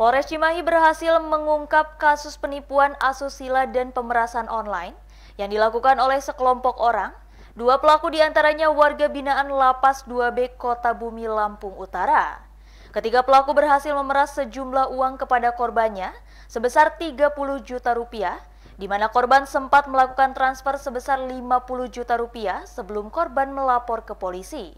Polres Cimahi berhasil mengungkap kasus penipuan asusila dan pemerasan online yang dilakukan oleh sekelompok orang. Dua pelaku diantaranya warga binaan Lapas 2B Kota Bumi, Lampung Utara. Ketiga pelaku berhasil memeras sejumlah uang kepada korbannya sebesar 30 juta rupiah, di mana korban sempat melakukan transfer sebesar 50 juta rupiah sebelum korban melapor ke polisi.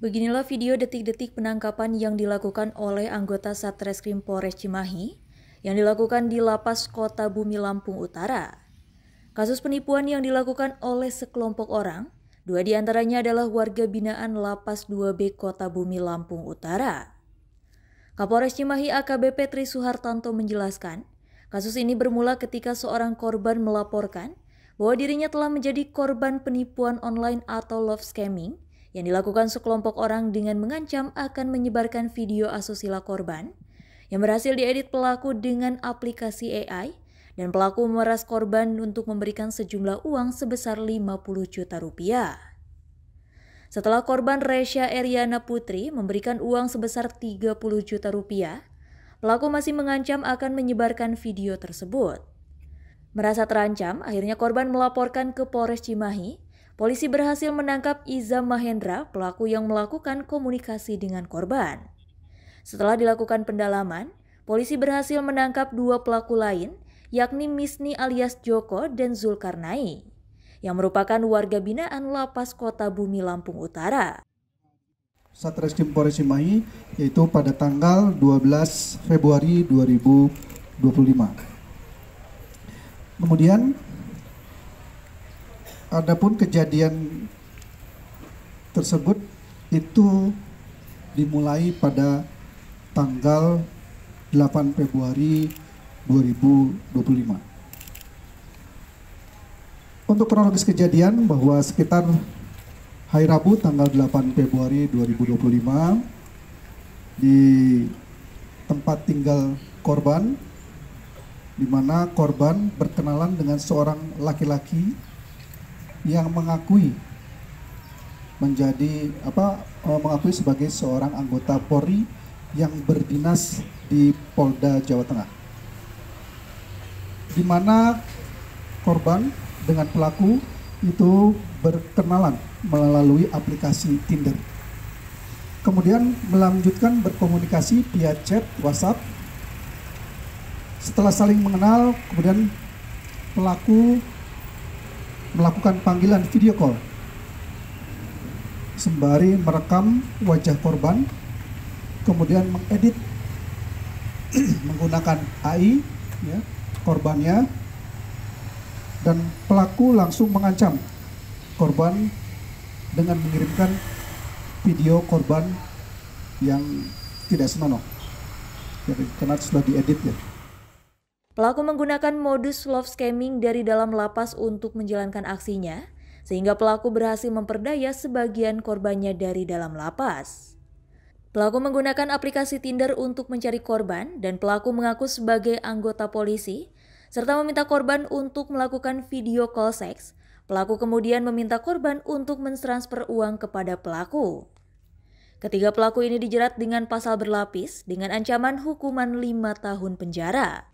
Beginilah video detik-detik penangkapan yang dilakukan oleh anggota Satreskrim Polres Cimahi yang dilakukan di Lapas Kota Bumi, Lampung Utara. Kasus penipuan yang dilakukan oleh sekelompok orang, dua diantaranya adalah warga binaan Lapas 2B Kota Bumi, Lampung Utara. Kapolres Cimahi AKBP Tri Suhartanto menjelaskan, kasus ini bermula ketika seorang korban melaporkan bahwa dirinya telah menjadi korban penipuan online atau love scamming yang dilakukan sekelompok orang dengan mengancam akan menyebarkan video asusila korban yang berhasil diedit pelaku dengan aplikasi AI, dan pelaku memeras korban untuk memberikan sejumlah uang sebesar 50 juta rupiah. Setelah korban Resya Eriana Putri memberikan uang sebesar 30 juta rupiah, pelaku masih mengancam akan menyebarkan video tersebut. Merasa terancam, akhirnya korban melaporkan ke Polres Cimahi. Polisi berhasil menangkap Iza Mahendra, pelaku yang melakukan komunikasi dengan korban. Setelah dilakukan pendalaman, polisi berhasil menangkap dua pelaku lain, yakni Misni alias Joko dan Zulkarnai, yang merupakan warga binaan Lapas Kota Bumi, Lampung Utara. Satreskrim Polres Cimahi, yaitu pada tanggal 12 Februari 2025. Kemudian, adapun kejadian tersebut itu dimulai pada tanggal 8 Februari 2025. Untuk kronologis kejadian bahwa sekitar hari Rabu tanggal 8 Februari 2025 di tempat tinggal korban, di mana korban berkenalan dengan seorang laki-laki yang mengakui mengakui sebagai seorang anggota Polri yang berdinas di Polda Jawa Tengah, di mana korban dengan pelaku itu berkenalan melalui aplikasi Tinder. Kemudian melanjutkan berkomunikasi via chat WhatsApp. Setelah saling mengenal, kemudian pelaku melakukan panggilan video call sembari merekam wajah korban, kemudian mengedit menggunakan AI korbannya, dan pelaku langsung mengancam korban dengan mengirimkan video korban yang tidak senonoh, jadi karena sudah diedit ya. Pelaku menggunakan modus love scamming dari dalam lapas untuk menjalankan aksinya, sehingga pelaku berhasil memperdaya sebagian korbannya dari dalam lapas. Pelaku menggunakan aplikasi Tinder untuk mencari korban, dan pelaku mengaku sebagai anggota polisi, serta meminta korban untuk melakukan video call seks. Pelaku kemudian meminta korban untuk mentransfer uang kepada pelaku. Ketiga pelaku ini dijerat dengan pasal berlapis dengan ancaman hukuman 5 tahun penjara.